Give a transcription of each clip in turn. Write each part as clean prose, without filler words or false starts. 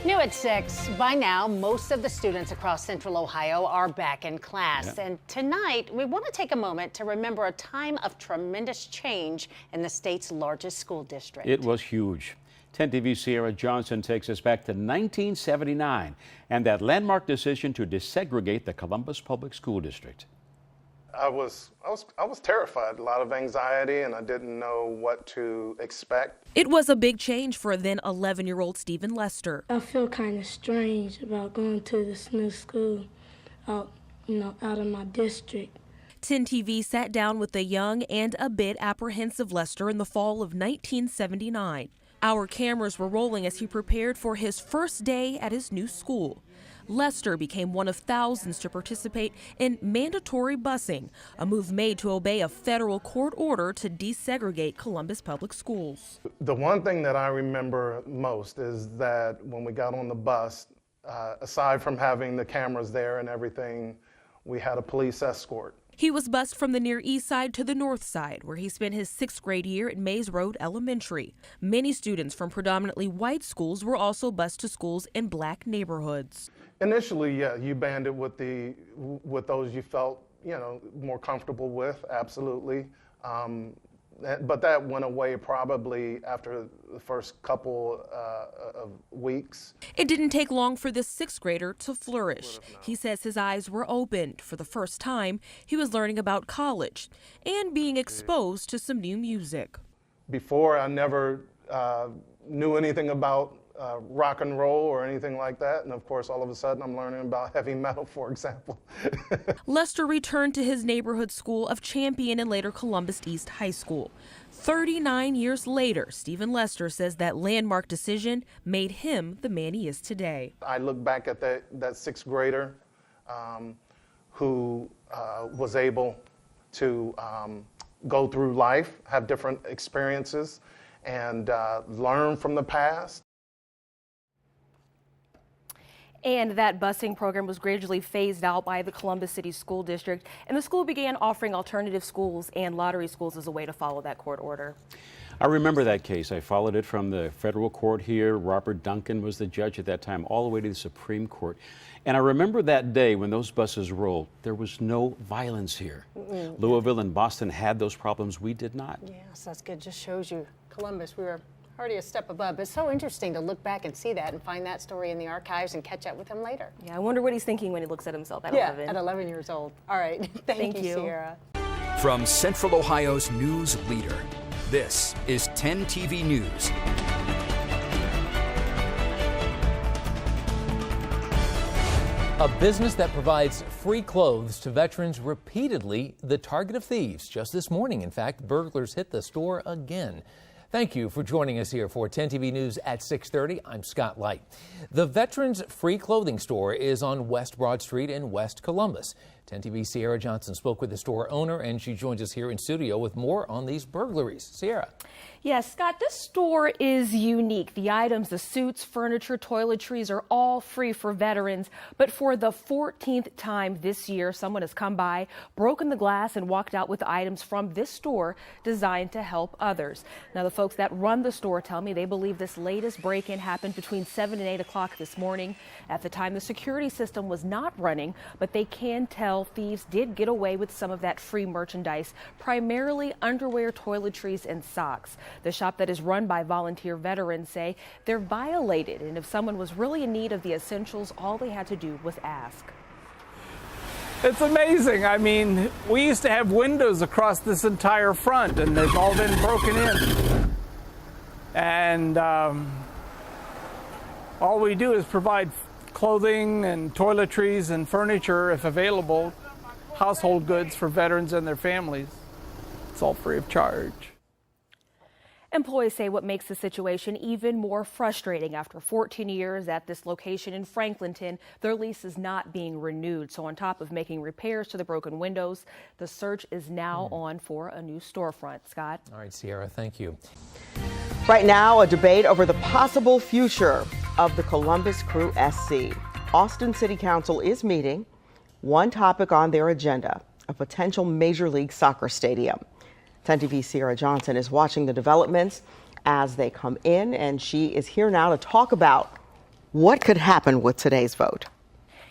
New at 6. By now, most of the students across Central Ohio are back in class. Yeah. And tonight, we want to take a moment to remember a time of tremendous change in the state's largest school district. It was huge. 10 TV's Cierra Johnson takes us back to 1979 and that landmark decision to desegregate the Columbus Public School District. I was terrified, a lot of anxiety, and I didn't know what to expect. It was a big change for then 11-year-old Stephen Lester. I feel kind of strange about going to this new school out of my district. 10 TV sat down with the young and a bit apprehensive Lester in the fall of 1979. Our cameras were rolling as he prepared for his first day at his new school. Lester became one of thousands to participate in mandatory busing, a move made to obey a federal court order to desegregate Columbus Public Schools. The one thing that I remember most is that when we got on the bus, aside from having the cameras there and everything, we had a police escort. He was bused from the Near East Side to the North Side, where he spent his 6th grade year at Mays Road Elementary. Many students from predominantly white schools were also bused to schools in black neighborhoods. Initially, yeah, you banded with those you felt, more comfortable with, absolutely. But that went away probably after the first couple of weeks. It didn't take long for this 6th grader to flourish. He says his eyes were opened. For the first time, he was learning about college and being exposed to some new music. Before, I never knew anything about rock and roll or anything like that. And of course, all of a sudden, I'm learning about heavy metal, for example. Lester returned to his neighborhood school of Champion and later Columbus East High School. 39 years later, Stephen Lester says that landmark decision made him the man he is today. I look back at that 6th grader who was able to go through life, have different experiences, and learn from the past. And that busing program was gradually phased out by the Columbus City School District, and the school began offering alternative schools and lottery schools as a way to follow that court order. I remember that case. I followed it from the federal court here. Robert Duncan was the judge at that time, all the way to the Supreme Court. And I remember that day when those buses rolled, there was no violence here. Louisville and Boston had those problems. We did not. Yes, that's good. Just shows you Columbus, we were already a step above. But it's so interesting to look back and see that and find that story in the archives and catch up with him later. Yeah, I wonder what he's thinking when he looks at himself at 11. At 11 years old. All right. Thank you, Cierra. From Central Ohio's news leader, this is 10 TV News. A business that provides free clothes to veterans repeatedly the target of thieves. Just this morning, in fact, burglars hit the store again. Thank you for joining us here for 10 TV News at 6:30. I'm Scott Light. The Veterans Free Clothing Store is on West Broad Street in West Columbus. 10 TV's Cierra Johnson spoke with the store owner, and she joins us here in studio with more on these burglaries. Cierra. Yes, Scott, this store is unique. The items, the suits, furniture, toiletries are all free for veterans. But for the 14th time this year, someone has come by, broken the glass, and walked out with items from this store designed to help others. Now, the folks that run the store tell me they believe this latest break-in happened between 7 and 8 o'clock this morning. At the time, the security system was not running, but they can tell thieves did get away with some of that free merchandise, primarily underwear, toiletries, and socks. The shop that is run by volunteer veterans say they're violated, and if someone was really in need of the essentials, all they had to do was ask. It's amazing. I mean, we used to have windows across this entire front, and they've all been broken in. And all we do is provide clothing and toiletries and furniture, if available, household goods for veterans and their families. It's all free of charge. Employees say what makes the situation even more frustrating after 14 years at this location in Franklinton, their lease is not being renewed. So on top of making repairs to the broken windows, the search is now on for a new storefront. Scott? All right, Cierra, thank you. Right now, a debate over the possible future of the Columbus Crew SC. Austin City Council is meeting. One topic on their agenda, a potential Major League Soccer stadium. 10 TV's Cierra Johnson is watching the developments as they come in, and she is here now to talk about What could happen with today's vote?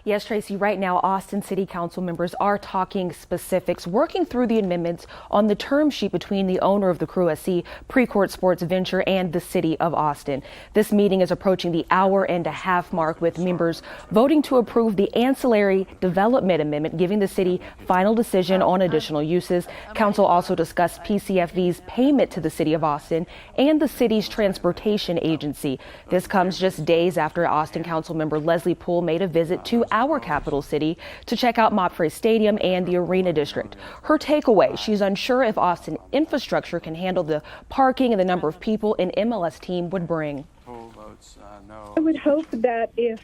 Yes, Tracy, right now, Austin City Council members are talking specifics, working through the amendments on the term sheet between the owner of the Crew SC, Precourt Sports Venture, and the City of Austin. This meeting is approaching the hour-and-a-half mark, with members voting to approve the ancillary development amendment, giving the city final decision on additional uses. Council also discussed PCFV's payment to the City of Austin and the city's transportation agency. This comes just days after Austin Council member Leslie Poole made a visit to our capital city to check out Mopfre Stadium and the Arena District. Her takeaway, she's unsure if Austin infrastructure can handle the parking and the number of people an MLS team would bring. I would hope that if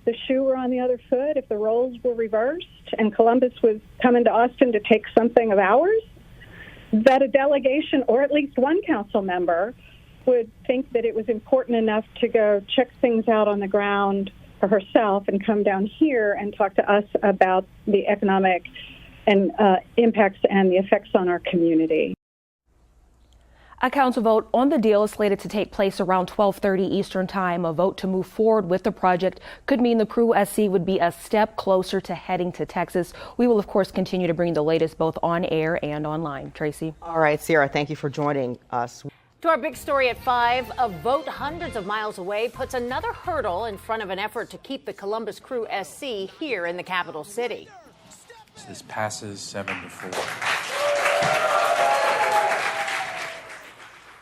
the shoe were on the other foot, if the roles were reversed and Columbus was coming to Austin to take something of ours, that a delegation or at least one council member would think that it was important enough to go check things out on the ground for herself and come down here and talk to us about the economic and impacts and the effects on our community. A council vote on the deal is slated to take place around 12:30 Eastern Time. A vote to move forward with the project could mean the Crew SC would be a step closer to heading to Texas. We will, of course, continue to bring the latest both on air and online. Tracy. All right, Cierra, thank you for joining us. To our big story at 5, a vote hundreds of miles away puts another hurdle in front of an effort to keep the Columbus Crew SC here in the capital city. This passes 7-4.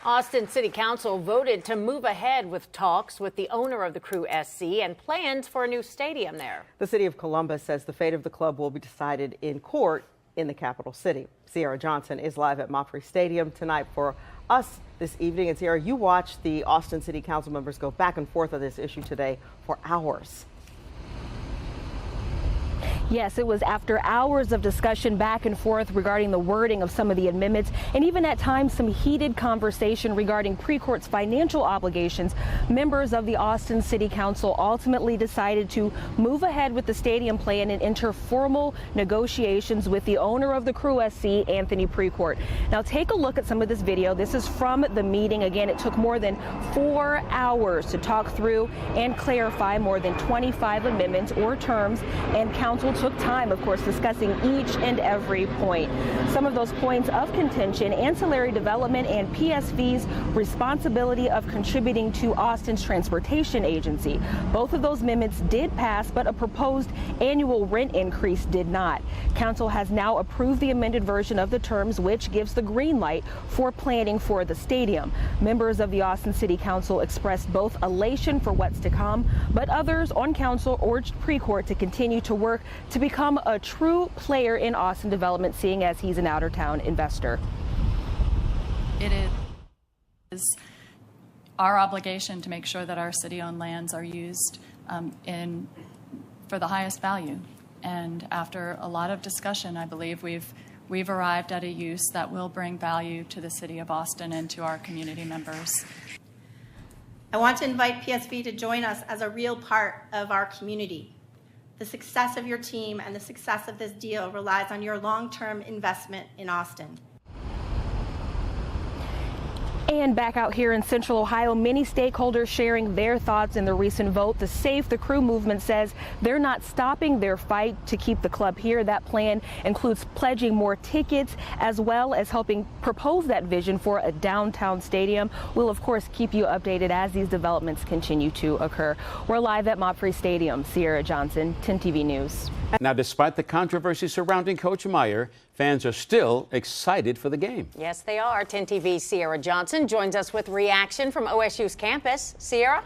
Austin City Council voted to move ahead with talks with the owner of the Crew SC and plans for a new stadium there. The city of Columbus says the fate of the club will be decided in court in the capital city. Cierra Johnson is live at Mopfre Stadium tonight for us this evening. And Cierra, you watched the Austin City Council members go back and forth on this issue today for hours. Yes, it was after hours of discussion back and forth regarding the wording of some of the amendments, and even at times some heated conversation regarding Precourt's financial obligations. Members of the Austin City Council ultimately decided to move ahead with the stadium plan and enter formal negotiations with the owner of the Crew SC, Anthony Precourt. Now take a look at some of this video. This is from the meeting. Again, it took more than 4 hours to talk through and clarify more than 25 amendments or terms, and council took time, of course, discussing each and every point. Some of those points of contention: ancillary development and PSV's responsibility of contributing to Austin's transportation agency. Both of those amendments did pass, but a proposed annual rent increase did not. Council has now approved the amended version of the terms, which gives the green light for planning for the stadium. Members of the Austin City Council expressed both elation for what's to come, but others on council urged Precourt to continue to work to become a true player in Austin development, seeing as he's an outer-town investor. It is our obligation to make sure that our city-owned lands are used for the highest value. And after a lot of discussion, I believe we've arrived at a use that will bring value to the city of Austin and to our community members. I want to invite PSV to join us as a real part of our community. The success of your team and the success of this deal relies on your long-term investment in Austin. And back out here in Central Ohio, many stakeholders sharing their thoughts in the recent vote. The Save the Crew movement says they're not stopping their fight to keep the club here. That plan includes pledging more tickets as well as helping propose that vision for a downtown stadium. We'll, of course, keep you updated as these developments continue to occur. We're live at Mopfre Stadium. Cierra Johnson, 10 TV News. Now, despite the controversy surrounding Coach Meyer, fans are still excited for the game. Yes, they are. 10 TV's Cierra Johnson joins us with reaction from OSU's campus. Cierra?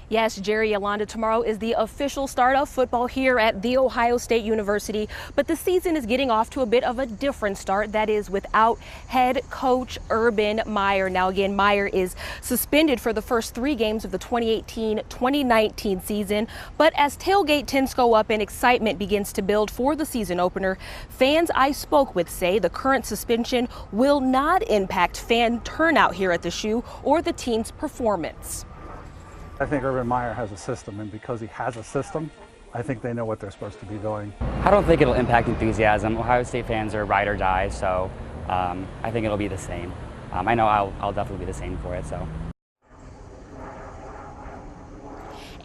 Yes, Jerry, Yolanda, tomorrow is the official start of football here at The Ohio State University, but the season is getting off to a bit of a different start. That is without head coach Urban Meyer. Now, again, Meyer is suspended for the first 3 games of the 2018-2019 season, but as tailgate tents go up and excitement begins to build for the season opener, fans I spoke with say the current suspension will not impact fan turnout here at the Shoe or the team's performance. I think Urban Meyer has a system, and because he has a system, I think they know what they're supposed to be doing. I don't think it'll impact enthusiasm. Ohio State fans are ride or die, so I think it'll be the same. I know I'll definitely be the same for it. So.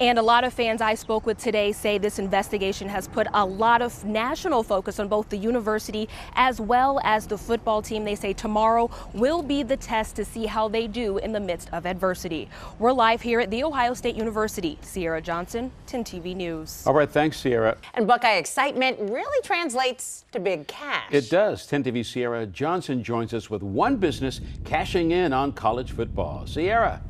And a lot of fans I spoke with today say this investigation has put a lot of national focus on both the university as well as the football team. They say tomorrow will be the test to see how they do in the midst of adversity. We're live here at The Ohio State University. Cierra Johnson, 10 TV News. All right, thanks, Cierra. And Buckeye excitement really translates to big cash. It does. 10 TV Cierra Johnson joins us with one business cashing in on college football. Cierra.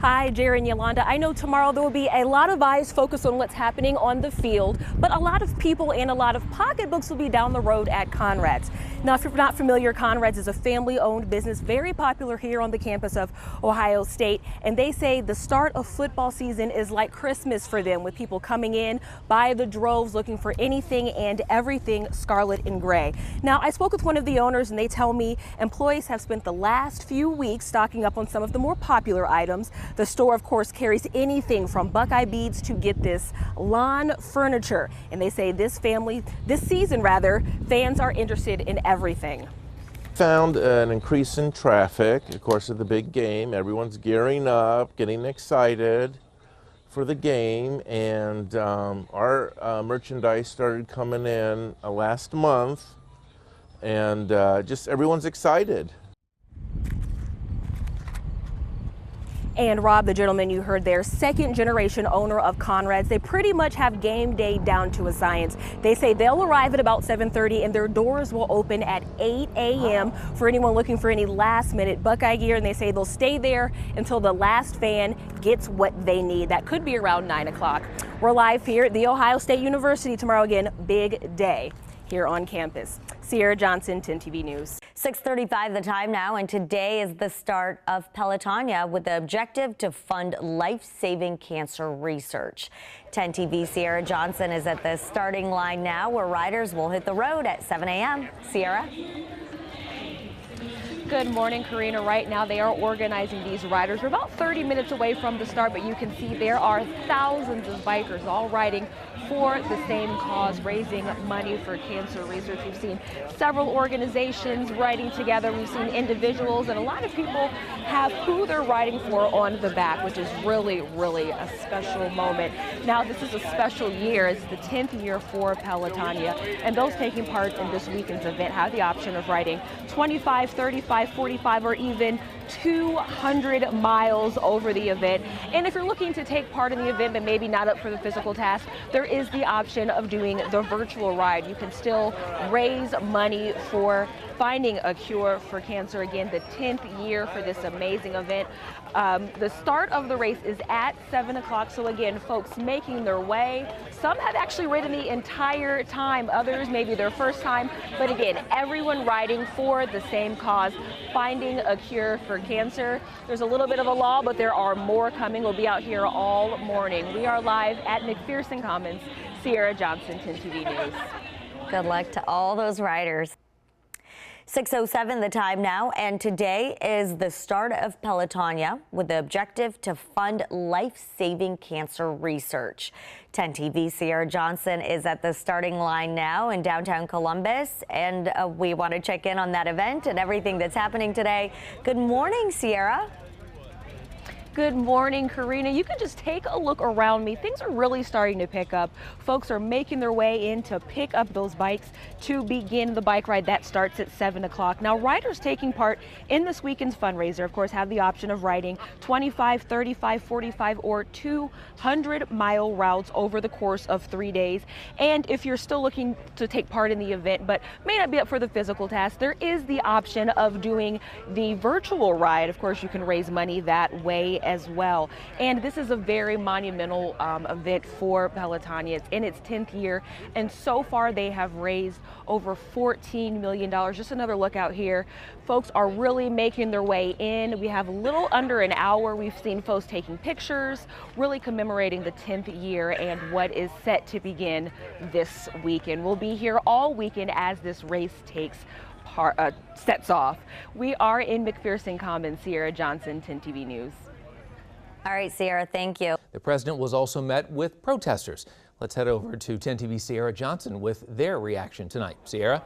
Hi, Jerry and Yolanda. I know tomorrow there will be a lot of eyes focused on what's happening on the field, but a lot of people and a lot of pocketbooks will be down the road at Conrad's. Now, if you're not familiar, Conrad's is a family-owned business, very popular here on the campus of Ohio State, and they say the start of football season is like Christmas for them, with people coming in by the droves looking for anything and everything scarlet and gray. Now, I spoke with one of the owners, and they tell me employees have spent the last few weeks stocking up on some of the more popular items. The store, of course, carries anything from Buckeye beads to, get this, lawn furniture. And they say this season, fans are interested in everything. Found an increase in traffic, of course, of the big game. Everyone's gearing up, getting excited for the game. And our merchandise started coming in last month. And just everyone's excited. And Rob, the gentleman you heard there, second generation owner of Conrad's, they pretty much have game day down to a science. They say they'll arrive at about 7:30 and their doors will open at 8 a.m. for anyone looking for any last minute Buckeye gear. And they say they'll stay there until the last fan gets what they need. That could be around 9 o'clock. We're live here at The Ohio State University tomorrow. Again, big day here on campus. Cierra Johnson, 10 TV News. 6:35 the time now, and today is the start of Pelotonia with the objective to fund life-saving cancer research. 10 TV Cierra Johnson is at the starting line now, where riders will hit the road at 7 a.m. Cierra? Good morning, Karina. Right now they are organizing these riders. We're about 30 minutes away from the start, but you can see there are thousands of bikers all riding for the same cause, raising money for cancer research. We've seen several organizations riding together. We've seen individuals, and a lot of people have who they're riding for on the back, which is really, really a special moment. Now, this is a special year. It's the 10th year for Pelotonia, and those taking part in this weekend's event have the option of riding 25, 35, 45, or even 200 miles over the event. And if you're looking to take part in the event but maybe not up for the physical task, there is the option of doing the virtual ride. You can still raise money for finding a cure for cancer. Again, the 10th year for this amazing event. The start of the race is at 7 o'clock. So again, folks making their way. Some have actually ridden the entire time. Others, maybe their first time. But again, everyone riding for the same cause, finding a cure for cancer. There's a little bit of a lull, but there are more coming. We'll be out here all morning. We are live at McPherson Commons. Cierra Johnson, 10 TV News. Good luck to all those riders. 6:07 the time now, and today is the start of Pelotonia with the objective to fund life-saving cancer research. 10 TV Cierra Johnson is at the starting line now in downtown Columbus, and we want to check in on that event and everything that's happening today. Good morning, Cierra. Good morning, Karina. You can just take a look around me. Things are really starting to pick up. Folks are making their way in to pick up those bikes to begin the bike ride that starts at 7 o'clock. Now, riders taking part in this weekend's fundraiser, of course, have the option of riding 25, 35, 45, or 200-mile routes over the course of 3 days. And if you're still looking to take part in the event but may not be up for the physical task, there is the option of doing the virtual ride. Of course, you can raise money that way as well. And this is a very monumental event for Pelotonia. It's in its 10th year, and so far they have raised over $14 million. Just another look out here. Folks are really making their way in. We have a little under an hour. We've seen folks taking pictures, really commemorating the 10th year and what is set to begin this weekend. We'll be here all weekend as this race sets off. We are in McPherson Commons. Cierra Johnson, 10 TV News. All right, Cierra, thank you. The president was also met with protesters. Let's head over to 10 TV Cierra Johnson with their reaction tonight. Cierra?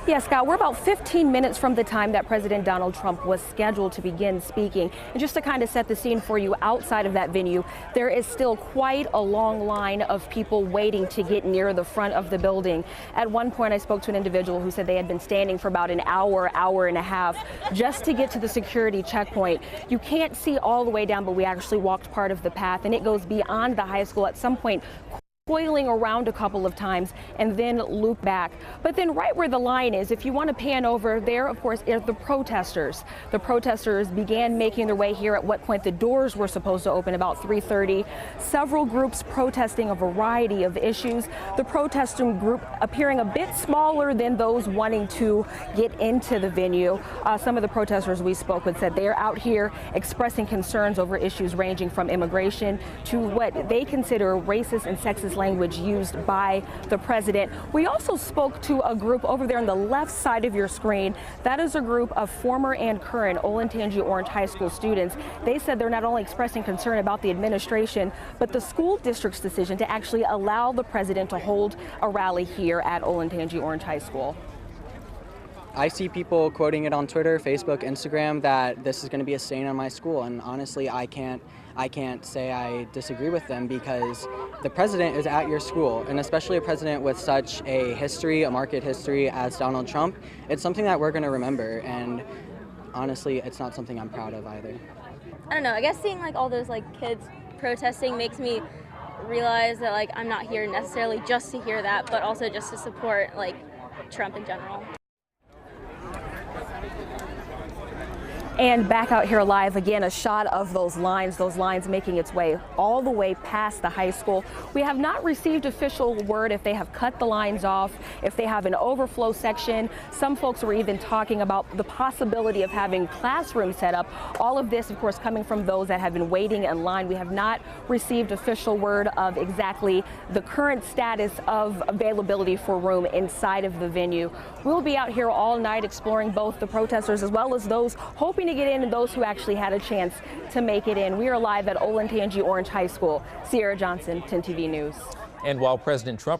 Yeah, Scott, we're about 15 minutes from the time that President Donald Trump was scheduled to begin speaking. And just to kind of set the scene for you, outside of that venue, there is still quite a long line of people waiting to get near the front of the building. At one point, I spoke to an individual who said they had been standing for about an hour, hour and a half just to get to the security checkpoint. You can't see all the way down, but we actually walked part of the path, and it goes beyond the high school at some point, coiling around a couple of times and then loop back. But then right where the line is, if you want to pan over there, of course, are the protesters. The protesters began making their way here at what point the doors were supposed to open, about 3:30. Several groups protesting a variety of issues. The protesting group appearing a bit smaller than those wanting to get into the venue. Some of the protesters we spoke with said they're out here expressing concerns over issues ranging from immigration to what they consider racist and sexist language used by the president. We also spoke to a group over there on the left side of your screen. That is a group of former and current Olentangy Orange High School students. They said they're not only expressing concern about the administration, but the school district's decision to actually allow the president to hold a rally here at Olentangy Orange High School. I see people quoting it on Twitter, Facebook, Instagram that this is going to be a stain on my school, and honestly, I can't say I disagree with them because the president is at your school, and especially a president with such a history, a market history as Donald Trump. It's something that we're going to remember, and honestly, it's not something I'm proud of either. I don't know, I guess seeing like all those like kids protesting makes me realize that like I'm not here necessarily just to hear that, but also just to support like Trump in general. And back out here live again, a shot of those lines making its way all the way past the high school. We have not received official word if they have cut the lines off, if they have an overflow section. Some folks were even talking about the possibility of having classrooms set up. All of this, of course, coming from those that have been waiting in line. We have not received official word of exactly the current status of availability for room inside of the venue. We'll be out here all night exploring both the protesters as well as those hoping to get in and those who actually had a chance to make it in. We are live at Olentangy Orange High School. Cierra Johnson, 10 TV News. And while President Trump